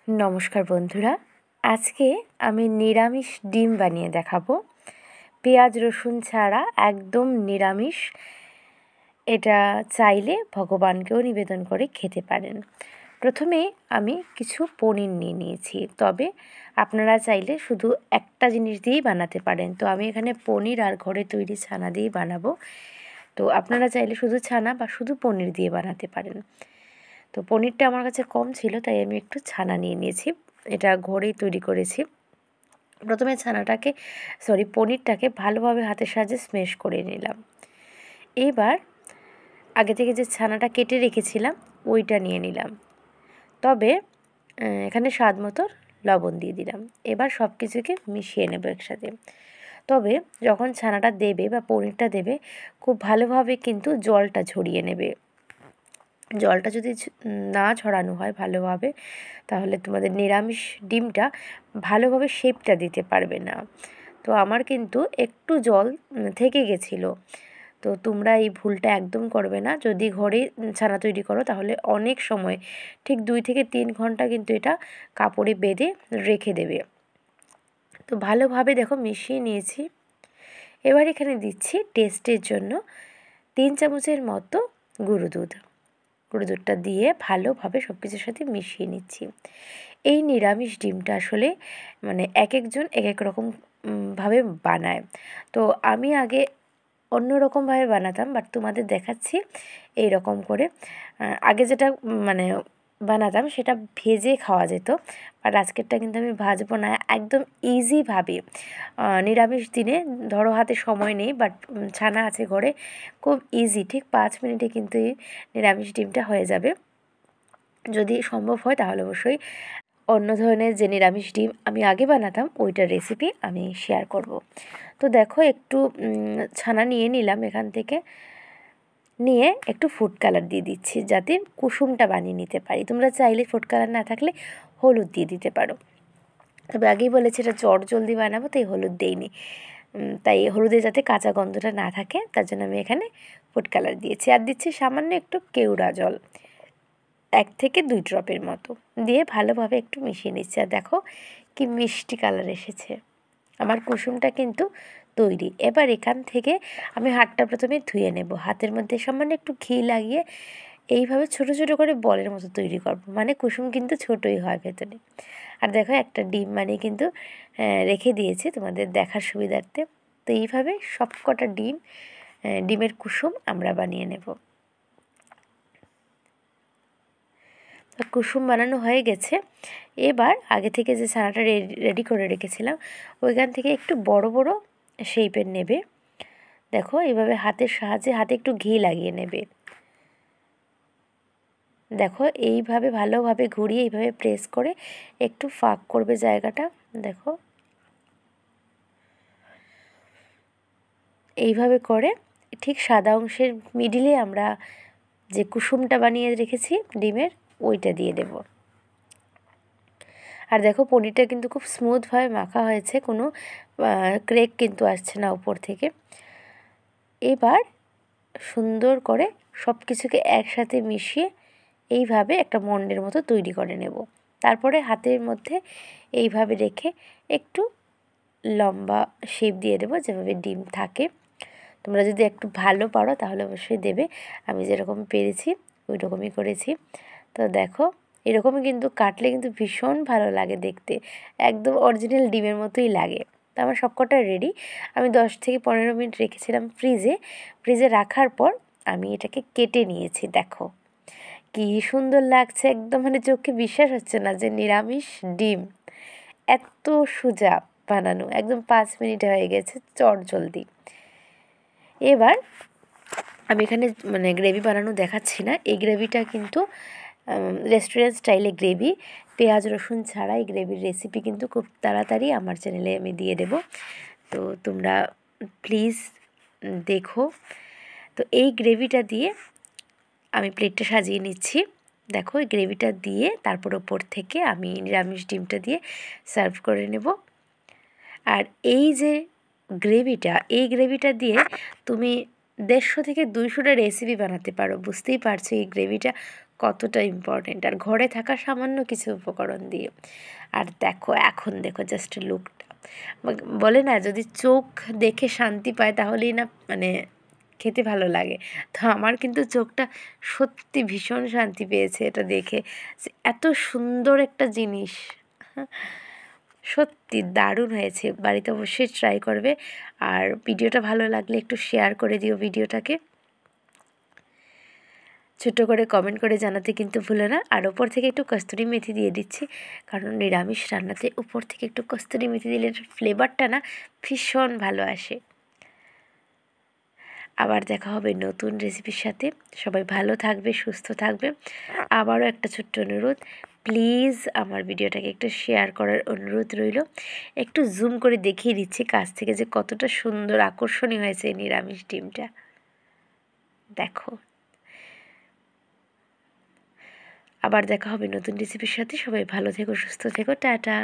নমস্কার বন্ধুরা, আজকে আমি নিরামিষ ডিম বানিয়ে দেখাবো। পেঁয়াজ রসুন ছাড়া একদম নিরামিষ। এটা চাইলে ভগবানকেও নিবেদন করে খেতে পারেন। প্রথমে আমি কিছু পনির নিয়ে নিয়েছি, তবে আপনারা চাইলে শুধু একটা জিনিস দিয়েই বানাতে পারেন। তো আমি এখানে পনির আর ঘরে তৈরি ছানা দিয়েই বানাবো। তো আপনারা চাইলে শুধু ছানা বা শুধু পনির দিয়ে বানাতে পারেন। তো পনিরটা আমার কাছে কম ছিল, তাই আমি একটু ছানা নিয়ে নিয়েছি। এটা ঘরেই তৈরি করেছি। প্রথমে পনিরটাকে ভালোভাবে হাতের সাহায্যে স্ম্যাশ করে নিলাম। এবার আগে থেকে যে ছানাটা কেটে রেখেছিলাম ওইটা নিয়ে নিলাম, তবে এখানে স্বাদ মতো লবণ দিয়ে দিলাম। এবার সব কিছুকে মিশিয়ে নেব একসাথে। তবে যখন ছানাটা দেবে বা পনিরটা দেবে, খুব ভালোভাবে কিন্তু জলটা ঝরিয়ে নেবে। জলটা যদি না ছড়ানো হয় ভালোভাবে, তাহলে তোমাদের নিরামিষ ডিমটা ভালোভাবে শেপটা দিতে পারবে না। তো আমার কিন্তু একটু জল থেকে গেছিলো। তো তোমরা এই ভুলটা একদম করবে না। যদি ঘরে ছানা তৈরি করো তাহলে অনেক সময়, ঠিক 2 থেকে 3 ঘন্টা কিন্তু এটা কাপড়ে বেঁধে রেখে দেবে। তো ভালোভাবে দেখো মিশিয়ে নিয়েছি। এবার এখানে দিচ্ছি টেস্টের জন্য 3 চামচের মতো গুঁড়ো দুধটা দিয়ে ভালোভাবে সব কিছুর সাথে মিশিয়ে নিচ্ছি। এই নিরামিষ ডিমটা আসলে এক একজন এক এক রকম ভাবে বানায়। তো আমি আগে অন্য রকমভাবে বানাতাম, বাট তোমাদের দেখাচ্ছি এই রকম করে। আগে যেটা বানাতাম সেটা ভেজে খাওয়া যেত, বাট আজকেরটা কিন্তু আমি ভাজবো না। একদম ইজিভাবে নিরামিষ দিনে, ধরো হাতে সময় নেই বাট ছানা আছে ঘরে, খুব ইজি, ঠিক 5 মিনিটে কিন্তু এই নিরামিষ ডিমটা হয়ে যাবে। যদি সম্ভব হয় তাহলে অবশ্যই অন্য ধরনের যে নিরামিষ ডিম আমি আগে বানাতাম ওইটার রেসিপি আমি শেয়ার করব। তো দেখো একটু ছানা নিয়ে নিলাম, এখান থেকে নিয়ে একটু ফুড কালার দিয়ে দিচ্ছি যাতে কুসুমটা বানিয়ে নিতে পারি। তোমরা চাইলে ফুড কালার না থাকলে হলুদ দিয়ে দিতে পারো, তবে আগেই বলেছি এটা জলদি বানাবো, তাই হলুদ দেইনি। তাই হলুদে যাতে কাঁচা গন্ধটা না থাকে তার জন্য আমি এখানে ফুড কালার দিয়েছি। আর দিচ্ছি সামান্য একটু কেওড়া জল, 1 থেকে 2 ড্রপের মতো দিয়ে ভালোভাবে একটু মিশিয়ে নিচ্ছি। আর দেখো কি মিষ্টি কালার এসেছে। আমার কুসুমটা কিন্তু তৈরি। এবার এখান থেকে আমি হাতটা প্রথমে ধুয়ে নেব। হাতের মধ্যে সামান্য একটু ঘি লাগিয়ে এইভাবে ছোট ছোট করে বলের মতো তৈরি করব। কুসুম কিন্তু ছোটই হয় ভেতরে। আর দেখো একটা ডিম কিন্তু রেখে দিয়েছি তোমাদের দেখার সুবিধার্থে। তো এইভাবে সব কটা ডিমের কুসুম আমরা বানিয়ে নেব। কুসুম বানানো হয়ে গেছে। এবার আগে থেকে যে ছানাটা রেডি করে রেখেছিলাম ওইখান থেকে একটু বড় বড় শেপের নেবে। দেখো এইভাবে হাতের সাহায্যে হাতে একটু ঘি লাগিয়ে নেবে। দেখো এইভাবে ভালোভাবে ঘুরিয়ে এইভাবে প্রেস করে একটু ফাঁক করবে জায়গাটা। দেখো এইভাবে করে ঠিক সাদা অংশের মিডিলে আমরা যে কুসুমটা বানিয়ে রেখেছি ডিমের ওইটা দিয়ে দেব। আর দেখো পনিরটা কিন্তু খুব স্মুথভাবে মাখা হয়েছে, কোনো ক্রেক কিন্তু আসছে না উপর থেকে। এবার সুন্দর করে সব কিছুকে একসাথে মিশিয়ে এইভাবে একটা মন্ডের মতো তৈরি করে নেব। তারপরে হাতের মধ্যে এইভাবে রেখে একটু লম্বা শেপ দিয়ে দেবো, যেভাবে ডিম থাকে। তোমরা যদি একটু ভালো পারো তাহলে অবশ্যই দেবে। আমি যেরকম পেরেছি ওই রকমই করেছি। তো দেখো এরকমই কিন্তু কাটলে কিন্তু ভীষণ ভালো লাগে দেখতে, একদম অরিজিনাল ডিমের মতোই লাগে। তো আমার সবকটা রেডি। আমি 10 থেকে 15 মিনিট রেখেছিলাম ফ্রিজে রাখার পর আমি এটাকে কেটে নিয়েছি। দেখো কি সুন্দর লাগছে, একদম চোখে বিশ্বাস হচ্ছে না যে নিরামিষ ডিম এত সোজা বানানো, একদম 5 মিনিটে হয়ে গেছে চটজলদি। এবার আমি এখানে গ্রেভি বানানো দেখাচ্ছি না। এই গ্রেভিটা কিন্তু রেস্টুরেন্ট স্টাইলে গ্রেভি, পেঁয়াজ রসুন ছাড়া এই গ্রেভির রেসিপি কিন্তু খুব তাড়াতাড়ি আমার চ্যানেলে আমি দিয়ে দেব। তো তোমরা প্লিজ দেখো। তো এই গ্রেভিটা দিয়ে আমি প্লেটটা সাজিয়ে নিচ্ছি। দেখো এই গ্রেভিটা দিয়ে তারপর ওপর থেকে আমি নিরামিষ ডিমটা দিয়ে সার্ভ করে নেব। আর এই যে এই গ্রেভিটা দিয়ে তুমি 150 থেকে 200টা রেসিপি বানাতে পারো। বুঝতেই পারছো এই গ্রেভিটা কতটা ইম্পর্টেন্ট, আর ঘরে থাকা সামান্য কিছু উপকরণ দিয়ে। আর দেখো এখন দেখো জাস্ট লুকটা, বলে না যদি চোখ দেখে শান্তি পায় তাহলেই না মানে খেতে ভালো লাগে। তো আমার কিন্তু চোখটা সত্যি ভীষণ শান্তি পেয়েছে এটা দেখে, যে এত সুন্দর একটা জিনিস, সত্যি দারুণ হয়েছে। বাড়িতে অবশ্যই ট্রাই করবে, আর ভিডিওটা ভালো লাগলে একটু শেয়ার করে দিও ভিডিওটাকে, ছোটো করে কমেন্ট করে জানাতে কিন্তু ভুলো না। আর ওপর থেকে একটু কস্তুরি মেথি দিয়ে দিচ্ছি, কারণ নিরামিষ রান্নাতে উপর থেকে একটু কস্তুরি মেথি দিলে ফ্লেভারটা না ভীষণ ভালো আসে। আবার দেখা হবে নতুন রেসিপির সাথে। সবাই ভালো থাকবে, সুস্থ থাকবে। আবারও একটা ছোট্ট অনুরোধ, প্লিজ আমার ভিডিওটাকে একটু শেয়ার করার অনুরোধ রইল। একটু জুম করে দেখিয়ে দিচ্ছি কাছ থেকে যে কতটা সুন্দর আকর্ষণীয় হয়েছে এই নিরামিষ ডিমটা, দেখো। আবার দেখা হবে নতুন রেসিপির সাথে। সবাই ভালো থেকো, সুস্থ থেকো, টাটা।